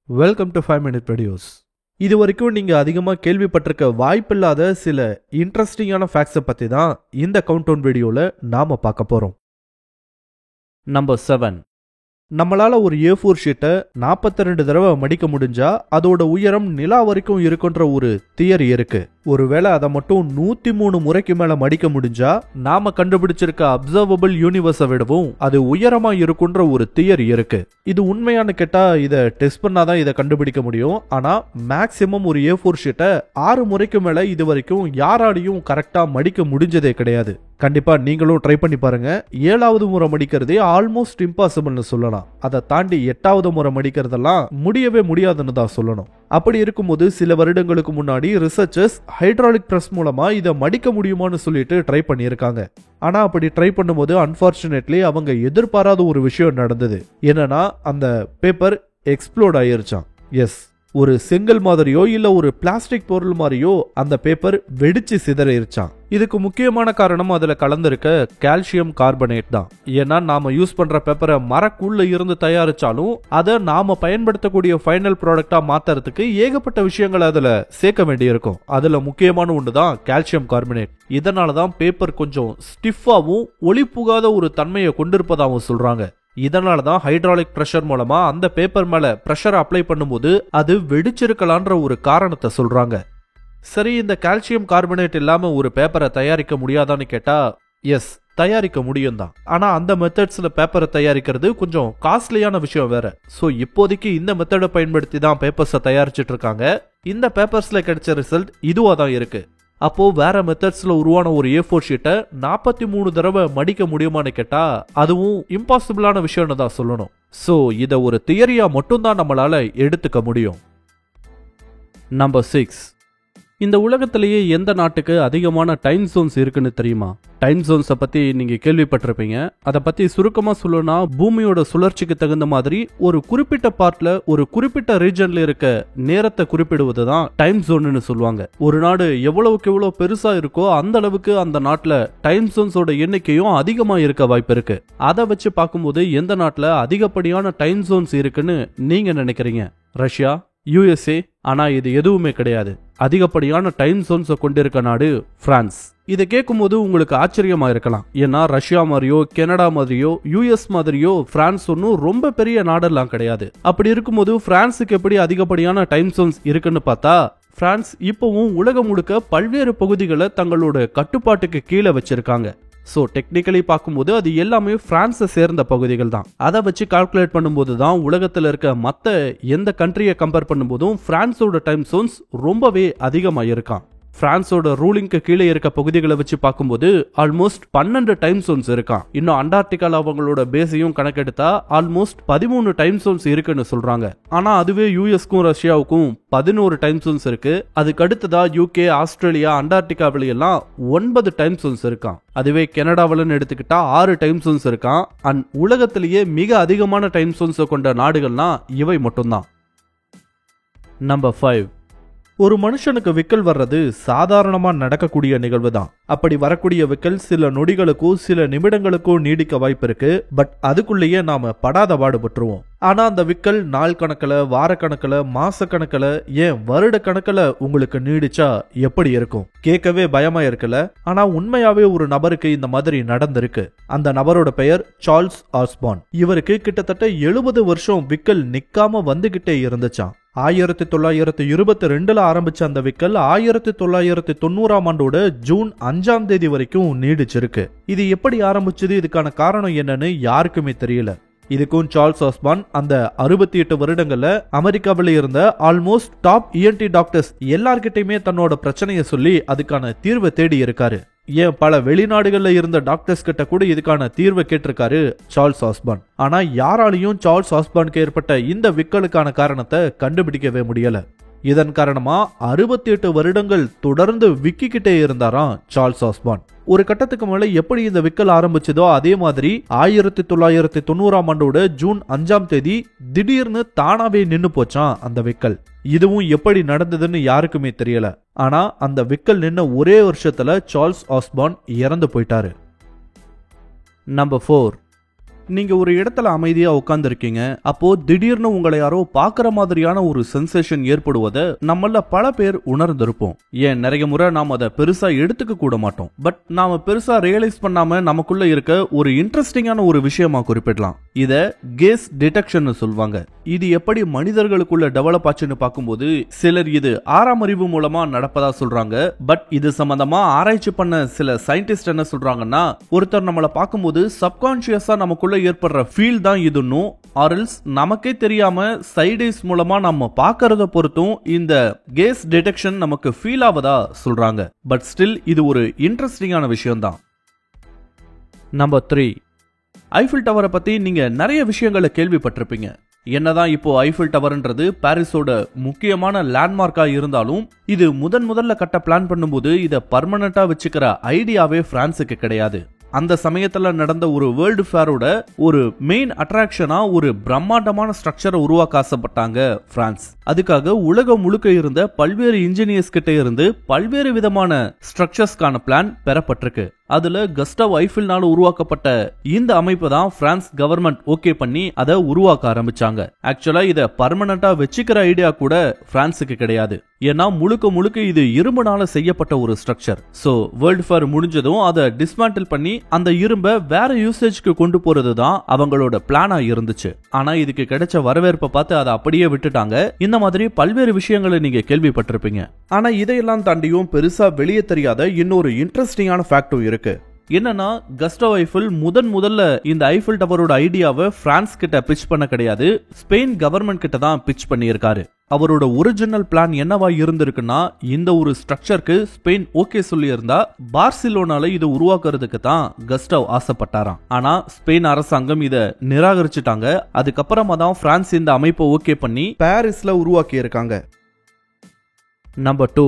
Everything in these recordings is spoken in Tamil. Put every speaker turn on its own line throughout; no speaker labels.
Welcome to 5 minute videos. இது வரைக்கும் நீங்க அதிகமா கேள்விப்பட்டிருக்க வாய்ப்பில்லாத சில இன்ட்ரெஸ்டிங்கான ஃபேக்ட்ஸை பத்தி தான் இந்த கவுண்டவுன் வீடியோல நாம பார்க்க போறோம். நம்பர் 7. நம்மளால ஒரு A4 ஷீட்டை 42 தடவை மடிக்க முடிஞ்சா அதோட உயரம் நிலா வரைக்கும் இருக்குன்ற ஒரு தியரி இருக்கு. ஒருவேளை அதை மட்டும் 103 முறைக்கு மேல மடிக்க முடிஞ்சா நாம கண்டுபிடிச்சிருக்க அப்சர்வபிள் யூனிவர்ஸை விடவும் அது உயரமா இருக்குன்ற ஒரு தியரி இருக்கு. இது உண்மையான கேட்டா இதை டெஸ்ட் பண்ணாதான் இதை கண்டுபிடிக்க முடியும். ஆனா மேக்சிமம் ஒரு A4 ஷீட்டை 6 முறைக்கு மேல இது வரைக்கும் யாராலையும் கரெக்டா மடிக்க முடிஞ்சதே கிடையாது. கண்டிப்பா நீங்களும் ட்ரை பண்ணி பாருங்க. 7வது முறை மடிக்கிறதே ஆல்மோஸ்ட் இம்பாசிபிள்னு சொல்லலாம். அதை தாண்டி 8வது முறை மடிக்கிறதெல்லாம் முடியவே முடியாதுன்னு தான் சொல்லணும். அப்படி இருக்கும்போது சில வருடங்களுக்கு முன்னாடி ரிசர்ச்சர்ஸ் ஹைட்ராலிக் பிரஸ் மூலமா இதை மடிக்க முடியுமான்னு சொல்லிட்டு ட்ரை பண்ணியிருக்காங்க. ஆனா அப்படி ட்ரை பண்ணும்போது அன்பார்ச்சுனேட்லி அவங்க எதிர்பாராத ஒரு விஷயம் நடந்தது. என்னன்னா அந்த பேப்பர் எக்ஸ்ப்ளோட் ஆயிருச்சான். எஸ், ஒரு செங்கல் மாதிரியோ இல்ல ஒரு பிளாஸ்டிக் பொருள் மாதிரியோ அந்த பேப்பர் வெடிச்சு சிதறிருச்சான். இதுக்கு முக்கியமான காரணம் அதுல கலந்திருக்க கால்சியம் கார்பனேட் தான். ஏன்னா நாம யூஸ் பண்ற பேப்பரை மரக்குள்ள இருந்து தயாரிச்சாலும் அதை நாம பயன்படுத்தக்கூடிய ஃபைனல் ப்ராடக்டா மாத்துறதுக்கு ஏகப்பட்ட விஷயங்களை அதுல சேர்க்க வேண்டியிருக்கும். அதுல முக்கியமான ஒண்ணுதான் கால்சியம் கார்பனேட். இதனாலதான் பேப்பர் கொஞ்சம் ஸ்டிஃபாவும் ஒளி புகாத ஒரு தன்மையை கொண்டிருப்பதாகவும் சொல்றாங்க. இதனால தான் ஹைட்ராலிக் பிரஷர் மூலமா அந்த பேப்பர் மேல பிரஷர் அப்ளை பண்ணும்போது அது வெடிச்சிருக்கலான்ற ஒரு காரணத்தை சொல்றாங்க. சரி, இந்த கால்சியம் கார்பனேட் இல்லாம ஒரு பேப்பரை தயாரிக்க முடியாதான்னு கேட்டா எஸ், தயாரிக்க முடியும் தான். ஆனா அந்த மெத்தட்ஸ்ல பேப்பரை தயாரிக்கிறது கொஞ்சம் காஸ்ட்லியான விஷயம் வேற. சோ இப்போதைக்கு இந்த மெத்தடை பயன்படுத்தி தான் பேப்பர்ஸை தயாரிச்சிட்டு இருக்காங்க. இந்த பேப்பர்ஸ்ல கிடைச்ச ரிசல்ட் இதுவா தான் இருக்கு. அப்போ வேற மெத்தட்ஸ்ல உருவான ஒரு A4 ஷீட்டை 43 தடவை மடிக்க முடியுமான்னு கேட்டா அதுவும் இம்பாசிபிளான விஷயம்னு தான் சொல்லணும். சோ இத ஒரு தியரியா மட்டும்தான் நம்மளால எடுத்துக்க முடியும். நம்பர் 6. இந்த உலகத்திலேயே எந்த நாட்டுக்கு அதிகமான டைம் ஜோன்ஸ் இருக்குன்னு தெரியுமா? டைம் ஜோன்ஸை பத்தி நீங்க கேள்விப்பட்டிருப்பீங்க. அதை பத்தி சுருக்கமா சொல்லணும்னா பூமியோட சுழற்சிக்கு தகுந்த மாதிரி ஒரு குறிப்பிட்ட பார்ட்ல ஒரு குறிப்பிட்ட ரீஜன்ல இருக்க நேரத்தை குறிப்பிடுவது தான் டைம் ஜோன்னு சொல்லுவாங்க. ஒரு நாடு எவ்வளவுக்கு எவ்வளவு பெருசா இருக்கோ அந்த அளவுக்கு அந்த நாட்டுல டைம் ஜோன்ஸோட எண்ணிக்கையும் அதிகமா இருக்க வாய்ப்பு இருக்கு. அதை வச்சு பார்க்கும்போது எந்த நாட்டுல அதிகப்படியான டைம் ஜோன்ஸ் இருக்குன்னு நீங்க நினைக்கிறீங்க? Russia, USA? ஆனா இது எதுவுமே கிடையாது. அதிகப்படியான டைம் ஜோன்ஸை கொண்டிருக்க நாடு பிரான்ஸ். இதை கேட்கும் போது உங்களுக்கு ஆச்சரியமா இருக்கலாம். ஏன்னா ரஷ்யா மாதிரியோ கனடா மாதிரியோ US மாதிரியோ பிரான்ஸ் ஒன்னும் ரொம்ப பெரிய நாடெல்லாம் கிடையாது. அப்படி இருக்கும்போது பிரான்ஸுக்கு எப்படி அதிகப்படியான டைம் ஜோன்ஸ் இருக்குன்னு பார்த்தா பிரான்ஸ் இப்பவும் உலகம் முழுக்க பல்வேறு பகுதிகளை தங்களோட கட்டுப்பாட்டுக்கு கீழே வச்சிருக்காங்க. சோ டெக்னிக்கலி பார்க்கும்போது அது எல்லாமே பிரான்ஸை சேர்ந்த பகுதிகள் தான். அதை வச்சு கால்குலேட் பண்ணும்போது தான் உலகத்தில் இருக்க மற்ற எந்த கண்ட்ரியை கம்பேர் பண்ணும்போதும் பிரான்ஸோட டைம் ஜோன்ஸ் ரொம்பவே அதிகமாக இருக்கான். பிரான்ஸோட ரூலிங்க்கு கீழே இருக்க பகுதிகளை வச்சு பார்க்கும்போது ஆல்மோஸ்ட் 12 டைம் ஜோன்ஸ் இருக்கான். இன்னும் அண்டார்டிகால அவங்களோட பேஸையும் கணக்கெடுத்தா ஆல்மோஸ்ட் 13 டைம் ஜோன்ஸ் இருக்குன்னு சொல்றாங்க. ஆனா அதுவே USக்கும் ரஷ்யாவுக்கும் 11 டைம் ஜோன்ஸ் இருக்கு. அதுக்கு அடுத்ததா UK, ஆஸ்திரேலியா, அண்டார்டிகாவில எல்லாம் 9 டைம் ஜோன்ஸ் இருக்கான். அதுவே கனடாவிலன்னு எடுத்துக்கிட்டா 6 டைம் ஜோன்ஸ் இருக்கான். அண்ட் உலகத்திலேயே மிக அதிகமான டைம் ஜோன்ஸை கொண்ட நாடுகள்னா இவை மட்டும்தான். நம்பர் 5. ஒரு மனுஷனுக்கு விக்கல் வர்றது சாதாரணமா நடக்கக்கூடிய நிகழ்வு தான். அப்படி வரக்கூடிய விக்கல் சில நொடிகளுக்கோ சில நிமிடங்களுக்கோ நீடிக்க வாய்ப்பு இருக்கு. பட் அதுக்குள்ளேயே நாம படாத பாடுபட்டுருவோம். ஆனா அந்த விக்கல் நாள் கணக்குல, வார கணக்குல, மாச கணக்குல, ஏன் வருட கணக்குல உங்களுக்கு நீடிச்சா எப்படி இருக்கும்? கேட்கவே பயமா இருக்குல்ல? ஆனா உண்மையாவே ஒரு நபருக்கு இந்த மாதிரி நடந்திருக்கு. அந்த நபரோட பெயர் சார்ல்ஸ் ஆஸ்பான். இவருக்கு கிட்டத்தட்ட 70 வருஷம் விக்கல் நிக்காம வந்துகிட்டே இருந்துச்சான். 1922 ஆரம்பிச்ச அந்த விக்கல் 1990ஆம் ஆண்டோட ஜூன் 5ஆம் தேதி வரைக்கும் நீடிச்சிருக்கு. இது எப்படி ஆரம்பிச்சது, இதுக்கான காரணம் என்னன்னு யாருக்குமே தெரியல. இதுக்கும் சார்ல்ஸ் ஆஸ்பான் அந்த 68 வருடங்கள்ல அமெரிக்காவில இருந்த ஆல்மோஸ்ட் டாப் ENT டாக்டர்ஸ் எல்லார்கிட்டயுமே தன்னோட பிரச்சனையை சொல்லி அதுக்கான தீர்வை தேடி இருக்காரு. ஏன் பல வெளிநாடுகள்ல இருந்த டாக்டர்ஸ் கிட்ட கூட இதுக்கான தீர்வை கேட்டிருக்காரு சார்ல்ஸ் ஆஸ்பான். ஆனா யாராலையும் சார்ல்ஸ் ஆஸ்பானுக்கு ஏற்பட்ட இந்த விக்கலுக்கான காரணத்தை கண்டுபிடிக்கவே முடியல. இதன் காரணமா 68 வருடங்கள் தொடர்ந்து விக்கிக்கிட்டே இருந்தாராம் சார்ல்ஸ் ஆஸ்பான். ஒரு கட்டத்துக்கு மேல எப்படி இந்த விக்கல் ஆரம்பிச்சதோ அதே மாதிரி 1990ஆம் ஆண்டோட ஜூன் 5ஆம் தேதி திடீர்னு தானாவே நின்னு போச்சான் அந்த விக்கல். இதுவும் எப்படி நடந்ததுன்னு யாருக்குமே தெரியல. ஆனா அந்த விக்கல் நின்ன ஒரே வருஷத்துல சார்ல்ஸ் ஆஸ்பான் இறந்து போயிட்டாரு. நம்பர் 4. நீங்க ஒரு இடத்துல அமைதியா உட்கார்ந்திருக்கீங்க. அப்போ திடீர்னு உங்களை யாரோ பாக்குற மாதிரியான ஒரு சென்சேஷன் ஏற்படுவதை நம்மள பல பேர் உணர்ந்திருப்போம். ஏன் நிறைய முறை நாம அதை பெருசா எடுத்துக்க கூட மாட்டோம். பட் நாம பெருசா ரியலைஸ் பண்ணாம நமக்குள்ள இருக்க ஒரு இன்ட்ரெஸ்டிங்கான ஒரு விஷயமா குறிப்பிடலாம். இத கேஸ் டிடெக்ஷன் சொல்வாங்க. இது எப்படி மனிதர்களுக்குள்ள டெவலப் ஆச்சுன்னு பார்க்கும்போது சிலர் இது ஆறாம் அறிவு மூலமா நடப்பதா சொல்றாங்க. பட் இது சம்பந்தமா ஆராய்ச்சி பண்ண சில சயின்டிஸ்ட் என்ன சொல்றாங்கன்னா, ஒருத்தர் நம்மள பார்க்கும்போது சப்கான்ஷியஸா நமக்குள்ள ஏற்படுற ஃபீல் தான் இதுன்னும், ஆர்எல்ஸ் நமக்கே தெரியாம சைடைஸ் மூலமா நம்ம பார்க்கறத பொறுத்தும் இந்த கேஸ் டிடெக்ஷன் நமக்கு ஃபீல் ஆவதா சொல்றாங்க. பட் ஸ்டில் இது ஒரு இன்ட்ரெஸ்டிங்கான விஷயம் தான். நம்பர் 3, ஐஃபில் டவரை பத்தி நீங்க நிறைய விஷயங்களை கேள்விப்பட்டிருப்பீங்க. என்னதான் இப்போ ஐஃபில் டவர்ன்றது பாரிஸோட முக்கியமான லேண்ட்மார்க்கா இருந்தாலும் இது முதல்ல கட்ட பிளான் பண்ணும்போது இதை பர்மனண்டா வச்சுக்கிற ஐடியாவே பிரான்ஸுக்கு கிடையாது. அந்த சமயத்துல நடந்த ஒரு வேர்ல்டு ஃபேரோட ஒரு மெயின் அட்ராக்ஷனா ஒரு பிரம்மாண்டமான ஸ்ட்ரக்சரை உருவாக்க ஆசைப்பட்டாங்க பிரான்ஸ். அதுக்காக உலகம் முழுக்க இருந்த பல்வேறு இன்ஜினியர்ஸ் கிட்ட இருந்து பல்வேறு விதமான ஸ்ட்ரக்சர்ஸ்க்கான பிளான் பெறப்பட்டிருக்கு. அதுல கஸ்டவ் ஐஃபில்னால உருவாக்கப்பட்ட இந்த அமைப்பு தான் பிரான்ஸ் கவர்மெண்ட் ஓகே பண்ணி அதை உருவாக்க ஆரம்பிச்சாங்க. ஆக்சுவலா இதை பர்மனண்டா வச்சுக்கிற ஐடியா கூட பிரான்ஸுக்கு கிடையாது. ஏன்னா முழுக்க இது இரும்புனால செய்யப்பட்ட ஒரு ஸ்ட்ரக்சர். சோ வேர்ல்டு ஃபேர் முடிஞ்சதும் அதை டிஸ்மேண்டில் பண்ணி அந்த இரும்பை வேற யூசேஜ்க்கு கொண்டு போறது தான் அவங்களோட பிளானா இருந்துச்சு. ஆனா இதுக்கு கிடைச்ச வரவேற்பை பார்த்து அதை அப்படியே விட்டுட்டாங்க. இந்த மாதிரி பல்வேறு விஷயங்களை நீங்க கேள்விப்பட்டிருப்பீங்க. ஆனா இதையெல்லாம் தாண்டியும் பெருசா வெளியே தெரியாத இன்னொரு இன்ட்ரெஸ்டிங்கான ஃபேக்டும் இருக்கு. என்னன்னா, கஸ்டவ் ஐஃபில் முதல்ல இந்த ஐஃபில் டவரோட ஐடியாவை பிரான்ஸ் கிட்ட பிட்ச் பண்ண கிடையாது, ஸ்பெயின் கவர்மெண்ட் கிட்ட தான் பிட்ச் பண்ணியிருக்காரு. அவரோட ஒரிஜினல் பிளான் என்னவா இருந்திருக்குன்னா, இந்த ஒரு ஸ்ட்ரக்சருக்கு ஸ்பெயின் ஓகே சொல்லி இருந்தா பார்சிலோனால இதை உருவாக்குறதுக்கு தான் கஸ்டவ் ஆசைப்பட்டாராம். ஆனா ஸ்பெயின் அரசாங்கம் இதை நிராகரிச்சுட்டாங்க. அதுக்கப்புறமா தான் பிரான்ஸ் இந்த அமைப்பை ஓகே பண்ணி பாரிஸ்ல உருவாக்கி இருக்காங்க. நம்பர் 2,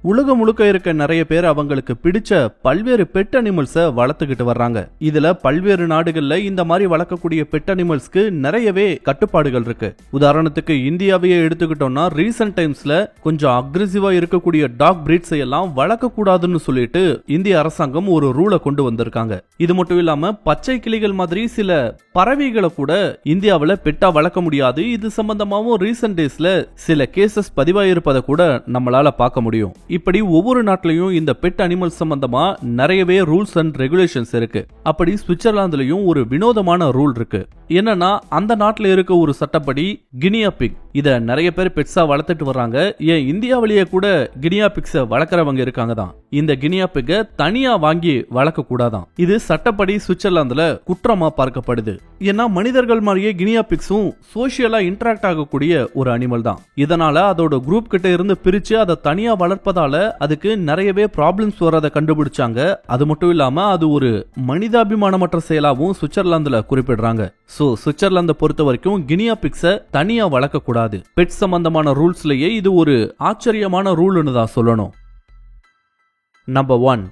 உலகம் முழுக்க இருக்க நிறைய பேர் அவங்களுக்கு பிடிச்ச பல்வேறு பெட் அனிமல்ஸை வளர்த்துக்கிட்டு வர்றாங்க. இதுல பல்வேறு நாடுகள்ல இந்த மாதிரி வளர்க்கக்கூடிய பெட் அனிமல்ஸ்க்கு நிறையவே கட்டுப்பாடுகள் இருக்கு. உதாரணத்துக்கு இந்தியாவையே எடுத்துக்கிட்டோம்னா ரீசன்ட் டைம்ஸ்ல கொஞ்சம் அக்ரெசிவா இருக்கக்கூடிய டாக் பிரீட்ஸ் எல்லாம் வளர்க்க கூடாதுன்னு சொல்லிட்டு இந்திய அரசாங்கம் ஒரு ரூலை கொண்டு வந்திருக்காங்க. இது மட்டும் இல்லாம பச்சை கிளிகள் மாதிரி சில பறவைகளை கூட இந்தியாவில பெட்டா வளர்க்க முடியாது. இது சம்பந்தமாவும் ரீசன்ட் டேஸ்ல சில கேசஸ் பதிவாயிருப்பதை கூட நம்மளால பார்க்க முடியும். இப்படி ஒவ்வொரு நாட்டிலையும் இந்த பெட் அனிமல் சம்பந்தமா நிறையவே ரூல்ஸ் அண்ட் ரெகுலேஷன்ஸ் இருக்கு. அப்படி சுவிட்சர்லாந்துலயும் ஒரு வினோதமான ரூல் இருக்கு. என்னன்னா, அந்த நாட்டில் இருக்க ஒரு சட்டப்படி கினியா பிக் இத நிறைய பேர் பெட்ஸா வளர்த்துட்டு வர்றாங்க. ஏன் இந்தியாவிலேயே கூட கினியா பிக்ஸ வளர்க்கறவங்க இருக்காங்க தான். இந்த கினியா பிக்க தனியா வாங்கி வளர்க்க கூடாதான். இது சட்டப்படி சுவிட்சர்லாந்துல குற்றமா பார்க்கப்படுது. ஏன்னா மனிதர்கள் மாதிரியே கினியா பிக்ஸும் சோசியலா இன்டராக்ட் ஆகக்கூடிய ஒரு அனிமல் தான். இதனால அதோட குரூப் கிட்ட இருந்து பிரிச்சு அதை தனியா வளர்ப்பதால அதுக்கு நிறையவே ப்ராப்ளம்ஸ் வரதை கண்டுபிடிச்சாங்க. அது மட்டும் இல்லாம அது ஒரு மனிதாபிமானமற்ற செயலாவும் சுவிட்சர்லாந்துல குறிப்பிடுறாங்க. சோ சுவிட்சர்லாந்தை பொறுத்த வரைக்கும் கினியா பிக்ஸ தனியா வளர்க்க கூடாது. பெட் சம்பந்தமான ரூல்ஸ்லயே இது ஒரு ஆச்சரியமான ரூல்னு தான் சொல்லணும். நம்பர் 1,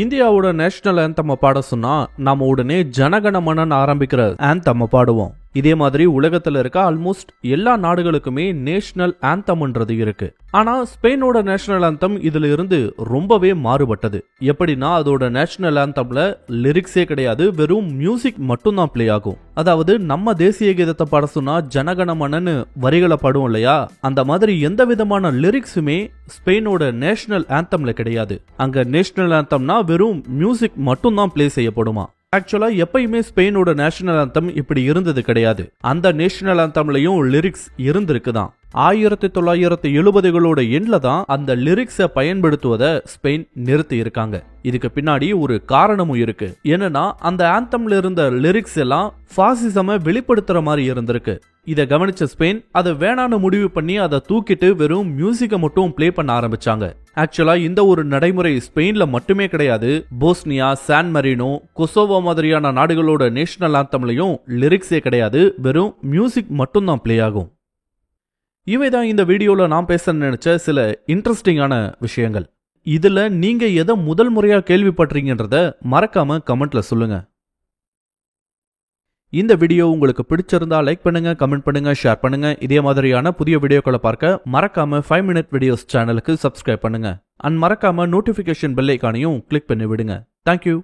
இந்தியாவோட நேஷனல் ஆந்தம் பாட சொன்னா நாம உடனே ஜனகணமனன் ஆரம்பிக்கிற ஆந்தம் பாடுவோம். இதே மாதிரி உலகத்துல இருக்க ஆல்மோஸ்ட் எல்லா நாடுகளுக்குமே நேஷனல் ஆந்தம்ன்றது இருக்கு. ஆனா ஸ்பெயினோட நேஷனல் ஆந்தம் இதுல இருந்து ரொம்பவே மாறுபட்டது. எப்படின்னா, அதோட நேஷனல் ஆந்தம்ல லிரிக்ஸே கிடையாது, வெறும் மியூசிக் மட்டும் தான் பிளே ஆகும். அதாவது நம்ம தேசிய கீதத்தை பாட சொன்னா ஜனகணமனன்னு வரிகளை பாடுவோம் இல்லையா, அந்த மாதிரி எந்த விதமான லிரிக்ஸுமே ஸ்பெயினோட நேஷனல் ஆந்தம்ல கிடையாது. அங்க நேஷனல் ஆந்தம்னா வெறும் மியூசிக் மட்டும் தான் பிளே செய்யப்படுமா. ஆக்சுவலா எப்பயுமே ஸ்பெயினோட நேஷனல் ஆந்தம் இப்படி இருந்தது கிடையாது. அந்த நேஷனல் ஆந்தம்லயும் லிரிக்ஸ் இருந்திருக்குதான். 1970களோட எண்ட்ல தான் அந்த லிரிக்ஸை பயன்படுத்துவதை ஸ்பெயின் நிறுத்தி இருக்காங்க. இதுக்கு பின்னாடி ஒரு காரணமும் இருக்கு. என்னன்னா, அந்த ஆந்தம்ல இருந்த லிரிக்ஸ் எல்லாம் பாசிசம வெளிப்படுத்துற மாதிரி இருந்திருக்கு. இதை கவனிச்ச ஸ்பெயின் அதை வேணான்னு முடிவு பண்ணி அதை தூக்கிட்டு வெறும் மியூசிக்கை மட்டும் பிளே பண்ண ஆரம்பிச்சாங்க. ஆக்சுவலா இந்த ஒரு நடைமுறை ஸ்பெயின்ல மட்டுமே கிடையாது. போஸ்னியா, சான் மரினோ, கொசோவோ மாதிரியான நாடுகளோட நேஷனல் ஆந்தம்லயும் லிரிக்ஸே கிடையாது, வெறும் மியூசிக் மட்டும் தான் பிளே ஆகும். இவைதான் இந்த வீடியோல நான் பேச நினைச்ச சில இன்ட்ரெஸ்டிங்கான விஷயங்கள். இதுல நீங்க எதை முதல் முறையா கேள்விப்பட்டீங்கன்றத மறக்காம கமெண்ட்ல சொல்லுங்க. இந்த வீடியோ உங்களுக்கு பிடிச்சிருந்தா லைக் பண்ணுங்க, கமெண்ட் பண்ணுங்க, ஷேர் பண்ணுங்க. இதே மாதிரியான புதிய வீடியோக்களை பார்க்க மறக்காம 5 Minute Videos சேனலுக்கு சப்ஸ்கிரைப் பண்ணுங்க. அண்ட் மறக்காம நோட்டிபிகேஷன் பெல் ஐகானையும் கிளிக் பண்ணி விடுங்க. தேங்க்யூ.